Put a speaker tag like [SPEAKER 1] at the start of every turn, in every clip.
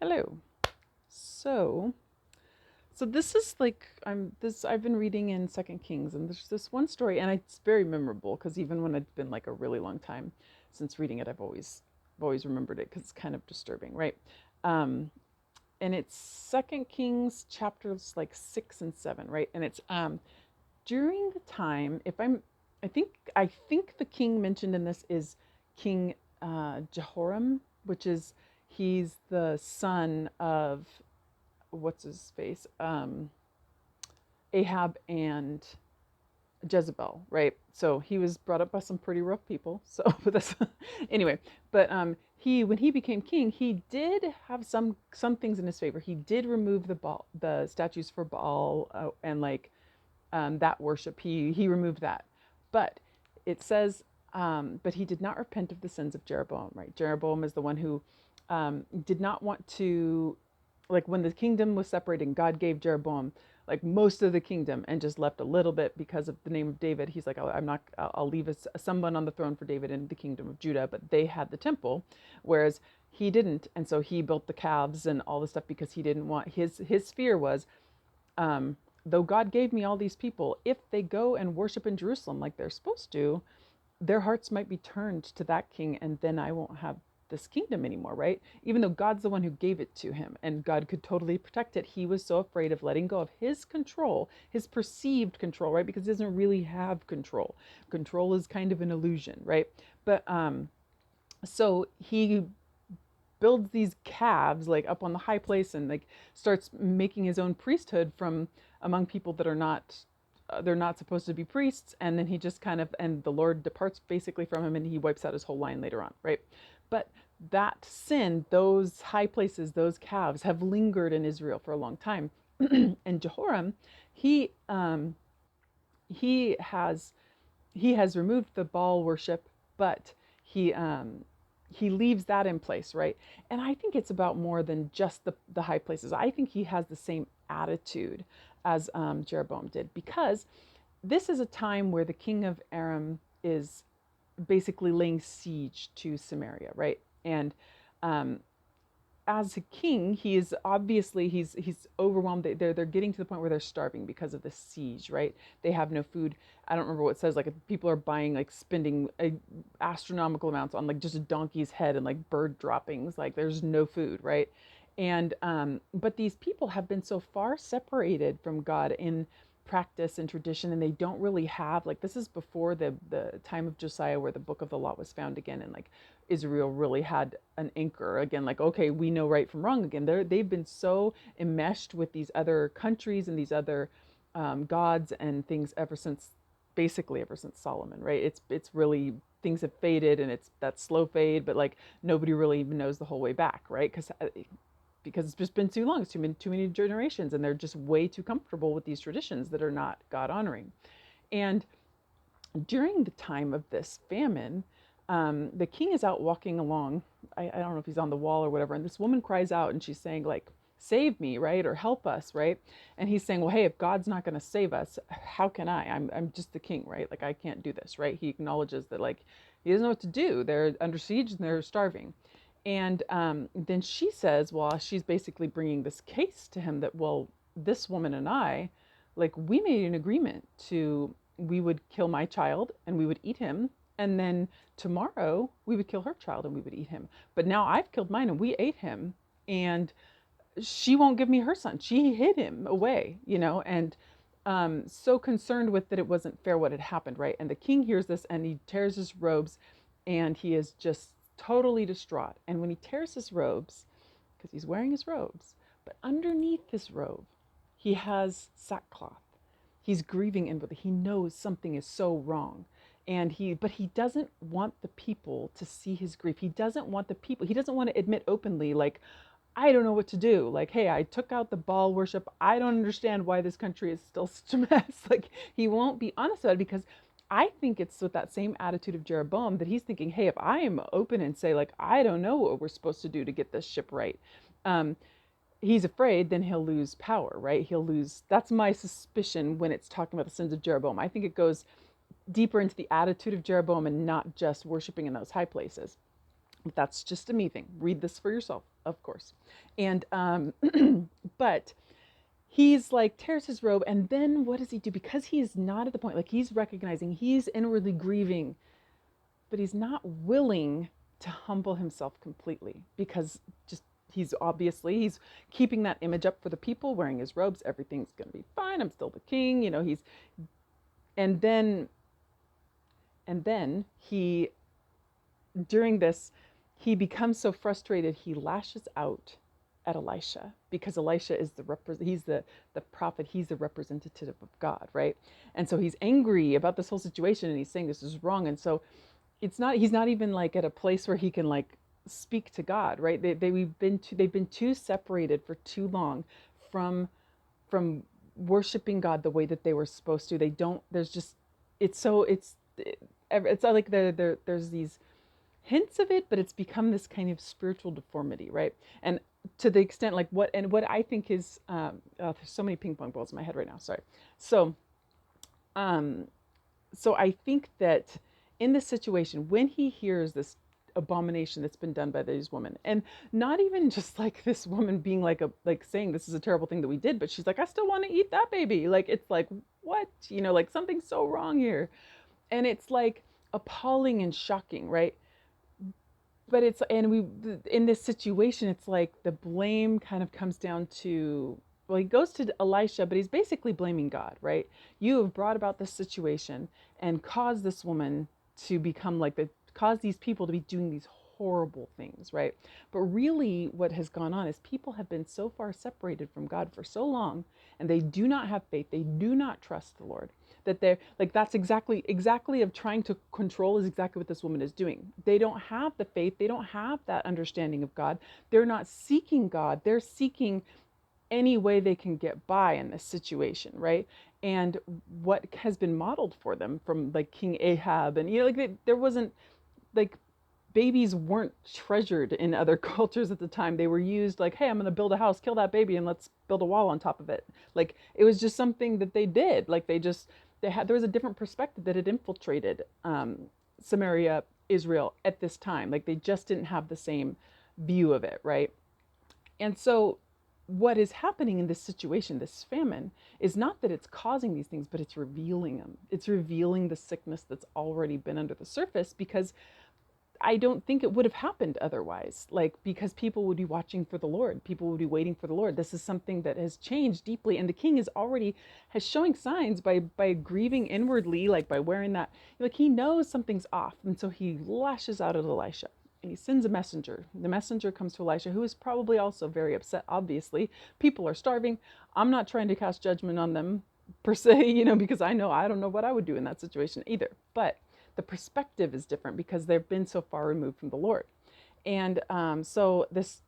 [SPEAKER 1] Hello. So, so this is like I've been reading in Second Kings, and there's this one story, and it's very memorable because even when it's been like a really long time since reading it, I've always remembered it because it's kind of disturbing, right? Um, and it's Second Kings chapters like 6 and 7, right? And it's during the time, if I'm, I think the king mentioned in this is King Jehoram, which is he's the son of what's his face, Ahab and Jezebel, right? So he was brought up by some pretty rough people. So, but that's anyway. But he, when he became king, he did have some things in his favor. He did remove the statues for Baal, and like that worship. He removed that, but it says, but he did not repent of the sins of Jeroboam. Right? Jeroboam is the one who did not want to, like when the kingdom was separating, God gave Jeroboam like most of the kingdom and just left a little bit because of the name of David. He's like, I'm not, I'll leave someone on the throne for David in the kingdom of Judah, but they had the temple, whereas he didn't, and so he built the calves and all the stuff because he didn't want his fear was, um, though God gave me all these people, if they go and worship in Jerusalem like they're supposed to, their hearts might be turned to that king, and then I won't have this kingdom anymore, right? Even though God's the one who gave it to him and God could totally protect it, he was so afraid of letting go of his control, his perceived control, right? Because he doesn't really have control. Control is kind of an illusion, right? But so he builds these calves like up on the high place and like starts making his own priesthood from among people that are not, they're not supposed to be priests, and then he just kind of, and the Lord departs basically from him and he wipes out his whole line later on, right? But that sin, those high places, those calves have lingered in Israel for a long time. And Jehoram, he um he has he has removed the Baal worship, but he he leaves that in place, right? And I think it's about more than just the high places. I think he has the same attitude as Jeroboam did, because this is a time where the king of Aram is basically laying siege to Samaria, right? And um, as a king, he is obviously he's overwhelmed. They're getting to the point where they're starving because of the siege, right? They have no food. I don't remember what it says. Like people are buying, like spending astronomical amounts on like just a donkey's head and like bird droppings. Like there's no food, right? And but these people have been so far separated from God in practice and tradition, and they don't really have, like, this is before the time of Josiah where the book of the law was found again, and like Israel really had an anchor again, like, okay, we know right from wrong again. They've been so enmeshed with these other countries and these other gods and things ever since, basically ever since Solomon, right? It's really, things have faded, and it's that slow fade, but like nobody really even knows the whole way back, right? Because it's just been too long. It's too many generations, and they're just way too comfortable with these traditions that are not God honoring. And during the time of this famine, the king is out walking along. I don't know if he's on the wall or whatever. And this woman cries out and she's saying, like, save me, right? Or help us, right? And he's saying, well, hey, if God's not going to save us, how can I? I'm just the king, right? Like, I can't do this, right? He acknowledges that, like, he doesn't know what to do. They're under siege and they're starving. And then she says, well, she's basically bringing this case to him that, well, this woman and I, like, we made an agreement to, we would kill my child and we would eat him, and then tomorrow we would kill her child and we would eat him, but now I've killed mine and we ate him, and she won't give me her son. She hid him away, and so concerned with that it wasn't fair what had happened, right? And the king hears this and he tears his robes, and he is just totally distraught. And when he tears his robes, because he's wearing his robes, but underneath his robe he has sackcloth. He's grieving inwardly. He knows something is so wrong. And but he doesn't want the people to see his grief. He doesn't want the people, he doesn't want to admit openly, like, I don't know what to do. Like, hey, I took out the Baal worship. I don't understand why this country is still such a mess. Like, he won't be honest about it, because I think it's with that same attitude of Jeroboam that he's thinking, hey, if I am open and say, like, I don't know what we're supposed to do to get this ship right, um, he's afraid then he'll lose power, right? He'll lose. That's my suspicion when it's talking about the sins of Jeroboam. I think it goes deeper into the attitude of Jeroboam and not just worshiping in those high places. That's just a me thing. Read this for yourself, of course. And but he's like tears his robe, and then what does he do? Because he's not at the point, like he's recognizing he's inwardly grieving, but he's not willing to humble himself completely, because just he's keeping that image up for the people, wearing his robes, everything's going to be fine, I'm still the king, he's and then he during this, he becomes so frustrated, he lashes out at Elisha, because Elisha is he's the prophet, he's the representative of God, right? And so he's angry about this whole situation, and he's saying this is wrong. And so he's not even like at a place where he can like speak to God, right? They've been too separated for too long from worshiping God the way that they were supposed to. They don't. There's just it's like there's these hints of it, but it's become this kind of spiritual deformity, right? And to the extent like what I think is there's so many ping pong balls in my head right now. Sorry. So um, so I think that in this situation, when he hears this abomination that's been done by these women, and not even just like this woman being like saying this is a terrible thing that we did, but she's like, I still want to eat that baby. Like it's like, what? Like something's so wrong here. And it's like appalling and shocking, right? But it's and we in this situation, it's like the blame kind of comes down to, well, he goes to Elisha, but he's basically blaming God, right? You have brought about this situation and caused this woman to become like cause these people to be doing these horrible things, right? But really what has gone on is people have been so far separated from God for so long, and they do not have faith, they do not trust the Lord, that they're like, that's exactly of trying to control is exactly what this woman is doing. They don't have the faith, they don't have that understanding of God, they're not seeking God, they're seeking any way they can get by in this situation, right? And what has been modeled for them from like King Ahab, and like there wasn't like, babies weren't treasured in other cultures at the time. They were used like, hey, I'm going to build a house, kill that baby, and let's build a wall on top of it. Like it was just something that they did. Like there was a different perspective that had infiltrated Samaria, Israel at this time. Like they just didn't have the same view of it, right? And so what is happening in this situation, this famine, is not that it's causing these things, but it's revealing them. It's revealing the sickness that's already been under the surface, because I don't think it would have happened otherwise. Like, because people would be watching for the Lord, people would be waiting for the Lord. This is something that has changed deeply, and the king is already has showing signs by grieving inwardly, like by wearing that. Like he knows something's off, and so he lashes out at Elisha, and he sends a messenger. The messenger comes to Elisha, who is probably also very upset. Obviously, people are starving. I'm not trying to cast judgment on them per se, because I don't know what I would do in that situation either. But the perspective is different because they've been so far removed from the Lord. And so this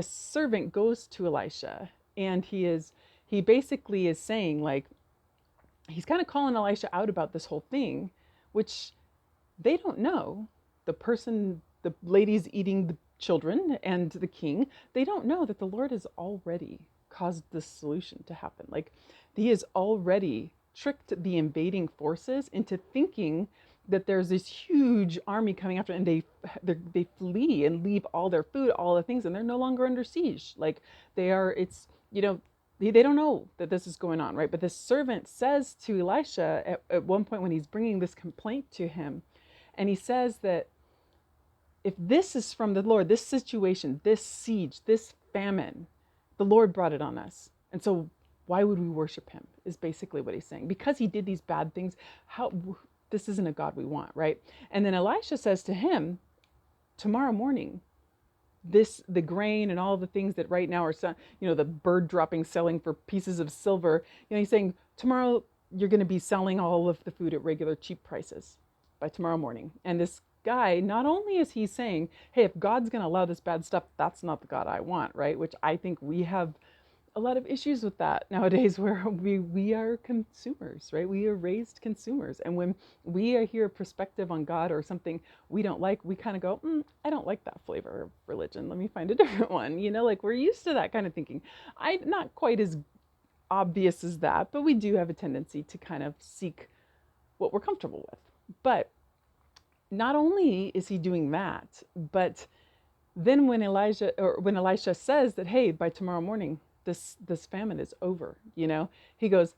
[SPEAKER 1] servant goes to Elisha, and he basically is saying, like, he's kind of calling Elisha out about this whole thing, which they don't know. The ladies eating the children and the king, they don't know that the Lord has already caused this solution to happen. Like he has already tricked the invading forces into thinking that there's this huge army coming after them, and they flee and leave all their food, all the things, and they're no longer under siege. Like they are, it's they don't know that this is going on, right? But this servant says to Elisha at one point when he's bringing this complaint to him, and he says that if this is from the Lord, this situation, this siege, this famine, the Lord brought it on us. And so why would we worship him? Is basically what he's saying. Because he did these bad things, this isn't a God we want, right? And then Elisha says to him, tomorrow morning, the grain and all the things that right now are, the bird dropping selling for pieces of silver, he's saying tomorrow you're going to be selling all of the food at regular cheap prices by tomorrow morning. And this guy, not only is he saying, hey, if God's going to allow this bad stuff, that's not the God I want, right? Which I think we have a lot of issues with that nowadays, where we are consumers, right? We are raised consumers. And when we hear a perspective on God or something we don't like, we kind of go, I don't like that flavor of religion. Let me find a different one. Like we're used to that kind of thinking. Not quite as obvious as that, but we do have a tendency to kind of seek what we're comfortable with. But not only is he doing that, but then when Elisha says that, hey, by tomorrow morning, this famine is over, he goes,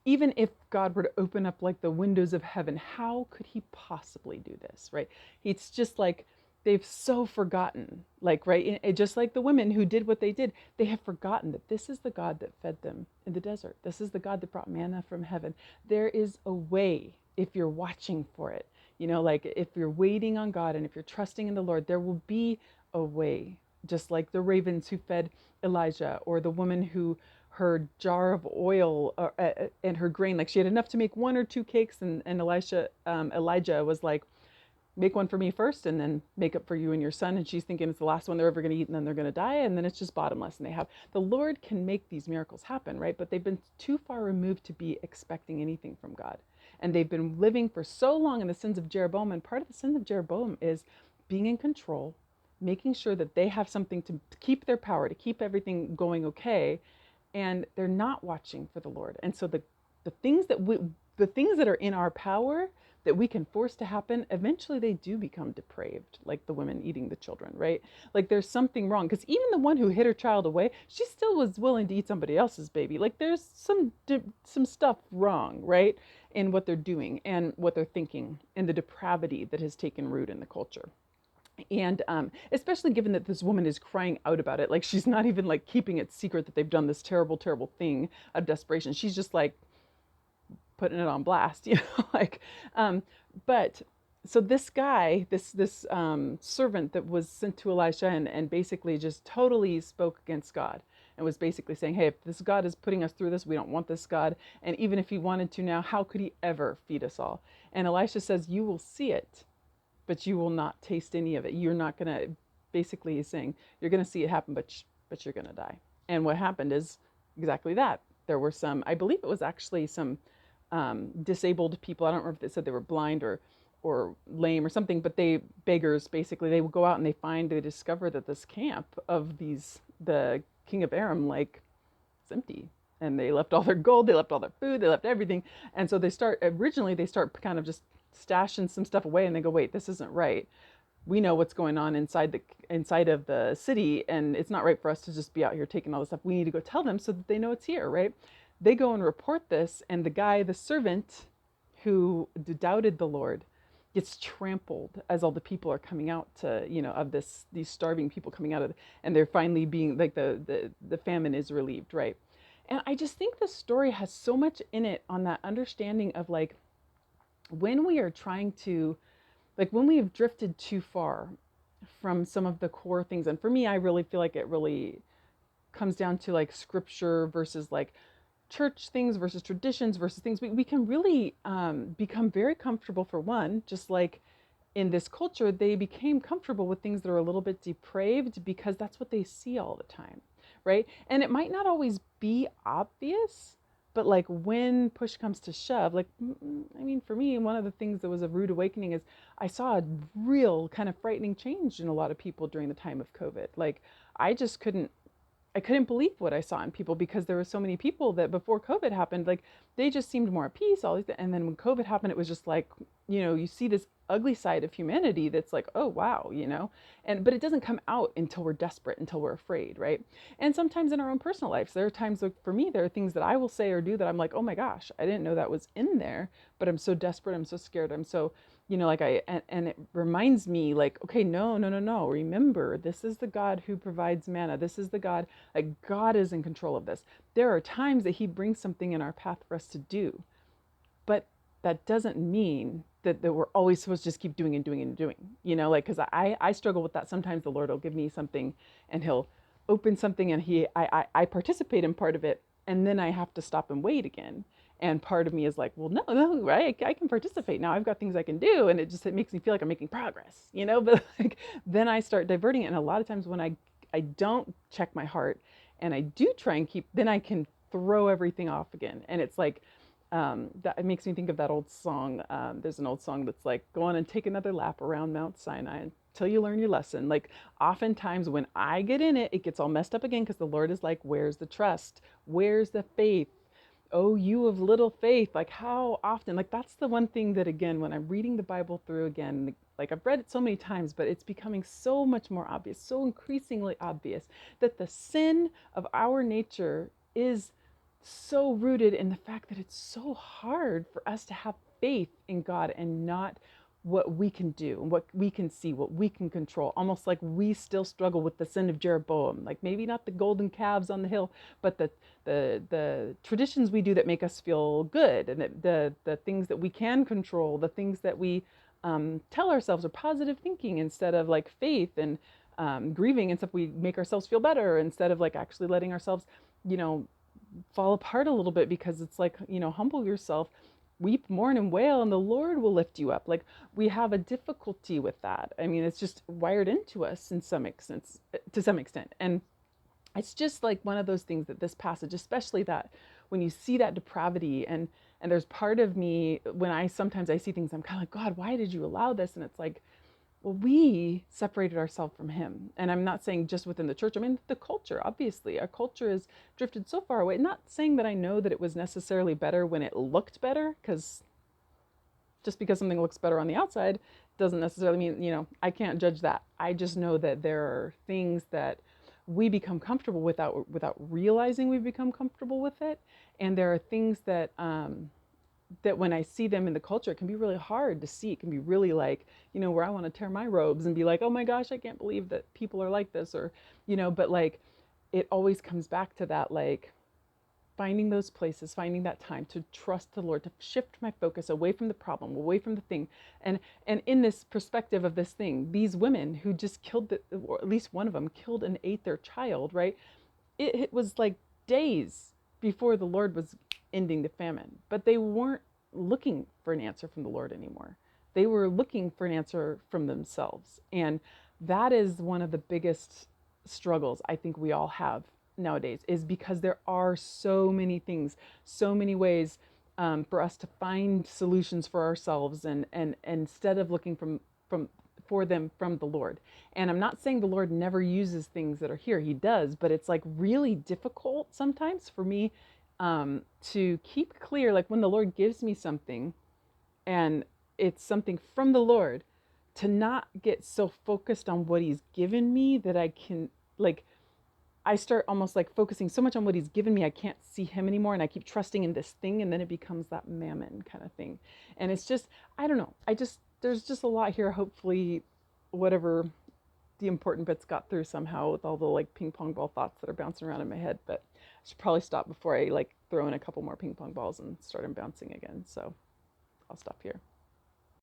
[SPEAKER 1] even if God were to open up like the windows of heaven, how could he possibly do this, right? It's just like they've so forgotten, like, right? Just like the women who did what they did, they have forgotten that this is the God that fed them in the desert. This is the God that brought manna from heaven. There is a way if you're watching for it, like if you're waiting on God and if you're trusting in the Lord, there will be a way, just like the ravens who fed Elijah, or the woman who her jar of oil and her grain, like she had enough to make one or two cakes, and Elijah was like, make one for me first and then make up for you and your son. And she's thinking it's the last one they're ever going to eat and then they're going to die, and then it's just bottomless. And the Lord can make these miracles happen, right? But they've been too far removed to be expecting anything from God, and they've been living for so long in the sins of Jeroboam. And part of the sins of Jeroboam is being in control, making sure that they have something to keep their power, to keep everything going okay, and they're not watching for the Lord. And so the things that are in our power that we can force to happen, eventually they do become depraved, like the women eating the children, right? Like there's something wrong, because even the one who hid her child away, she still was willing to eat somebody else's baby. Like there's some stuff wrong, right, in what they're doing and what they're thinking, and the depravity that has taken root in the culture. And especially given that this woman is crying out about it, like she's not even like keeping it secret that they've done this terrible, terrible thing out of desperation. She's just like putting it on blast, like, but so this guy, this servant that was sent to Elisha, and basically just totally spoke against God, and was basically saying, hey, if this God is putting us through this, we don't want this God. And even if he wanted to now, how could he ever feed us all? And Elisha says, you will see it, but you will not taste any of it. You're not going to, basically he's saying, you're going to see it happen, but you're going to die. And what happened is exactly that. There were some, I believe it was actually some disabled people. I don't remember if they said they were blind or lame or something, but beggars, basically, they would go out and they discover that this camp of the king of Aram, like, it's empty. And they left all their gold, they left all their food, they left everything. And so they start kind of just stashing some stuff away, and they go, wait, this isn't right. We know what's going on inside of the city, and it's not right for us to just be out here taking all this stuff. We need to go tell them so that they know it's here, right? They go and report this, and the servant who doubted the Lord, gets trampled as all the people are coming out to, of these starving people coming out of, and they're finally being like the famine is relieved, right? And I just think the story has so much in it on that understanding of like, when we are trying to, like when we have drifted too far from some of the core things. And for me, I really feel like it really comes down to like scripture versus like church things versus traditions versus things. We can really become very comfortable, for one, just like in this culture, they became comfortable with things that are a little bit depraved because that's what they see all the time, right? And it might not always be obvious, but like when push comes to shove, like, I mean, for me, one of the things that was a rude awakening is I saw a real kind of frightening change in a lot of people during the time of COVID. Like, I just I couldn't believe what I saw in people, because there were so many people that before COVID happened, like they just seemed more at peace, all these, and then when COVID happened, it was just like, you see this ugly side of humanity that's like, oh wow, but it doesn't come out until we're desperate, until we're afraid, right? And sometimes in our own personal lives, there are times, like for me, there are things that I will say or do that I'm like, oh my gosh, I didn't know that was in there, but I'm so desperate, I'm so scared, I'm so, like and it reminds me like, okay, no, no, no, no. Remember, this is the God who provides manna. This is the God, like God is in control of this. There are times that he brings something in our path for us to do, but that doesn't mean that we're always supposed to just keep doing and doing and doing, like, cause I struggle with that. Sometimes the Lord will give me something and he'll open something, and I participate in part of it, and then I have to stop and wait again. And part of me is like, well, no, right? I can participate now. I've got things I can do. And it makes me feel like I'm making progress, but like, then I start diverting it. And a lot of times when I don't check my heart and I do try and then I can throw everything off again. And it's like, that it makes me think of that old song. There's an old song that's like, go on and take another lap around Mount Sinai until you learn your lesson. Like oftentimes when I get in it, it gets all messed up again, because the Lord is like, where's the trust? Where's the faith? oh, you of little faith. Like, how often, like, that's the one thing that, again, when I'm reading the Bible through again, like, I've read it so many times, but it's becoming so much more obvious, so increasingly obvious, that the sin of our nature is so rooted in the fact that it's so hard for us to have faith in God and not what we can do and what we can see, what we can control. Almost like we still struggle with the sin of Jeroboam. Like, maybe not the golden calves on the hill, but the traditions we do that make us feel good, and the things that we can control, the things that we tell ourselves are positive thinking instead of like faith, and grieving and stuff. We make ourselves feel better instead of like actually letting ourselves, you know, fall apart a little bit, because it's like, you know, humble yourself, weep, mourn, and wail, and the Lord will lift you up. Like, we have a difficulty with that. I mean, it's just wired into us in some extent, to some extent. And it's just like one of those things that this passage, especially that when you see that depravity, and there's part of me when I sometimes I see things, I'm kind of like, God, why did you allow this? And it's like, well, we separated ourselves from him. And I'm not saying just within the church. I mean, the culture, obviously, our culture has drifted so far away. Not saying that I know that it was necessarily better when it looked better, because just because something looks better on the outside doesn't necessarily mean, you know, I can't judge that. I just know that there are things that we become comfortable without realizing we've become comfortable with it. And there are things that that when I see them in the culture, it can be really hard to see. It can be really like, you know, where I want to tear my robes and be like, oh my gosh, I can't believe that people are like this, or, you know, but like, it always comes back to that, like, finding those places, finding that time to trust the Lord, to shift my focus away from the problem, away from the thing. And in this perspective of this thing, these women who just killed or at least one of them killed and ate their child, right? It was like days before the Lord was ending the famine, but they weren't looking for an answer from the Lord anymore. They were looking for an answer from themselves. And that is one of the biggest struggles I think we all have nowadays, is because there are so many things, so many ways for us to find solutions for ourselves, and instead of looking from for them from the Lord. And I'm not saying the Lord never uses things that are here. He does, but it's like really difficult sometimes for me to keep clear, like when the Lord gives me something and it's something from the Lord, to not get so focused on what he's given me that I can, like, I start almost like focusing so much on what he's given me, I can't see him anymore. And I keep trusting in this thing. And then it becomes that mammon kind of thing. And it's just, I don't know. There's just a lot here. Hopefully, whatever the important bits got through somehow with all the like ping pong ball thoughts that are bouncing around in my head. But I should probably stop before I like throw in a couple more ping pong balls and start them bouncing again. So I'll stop here.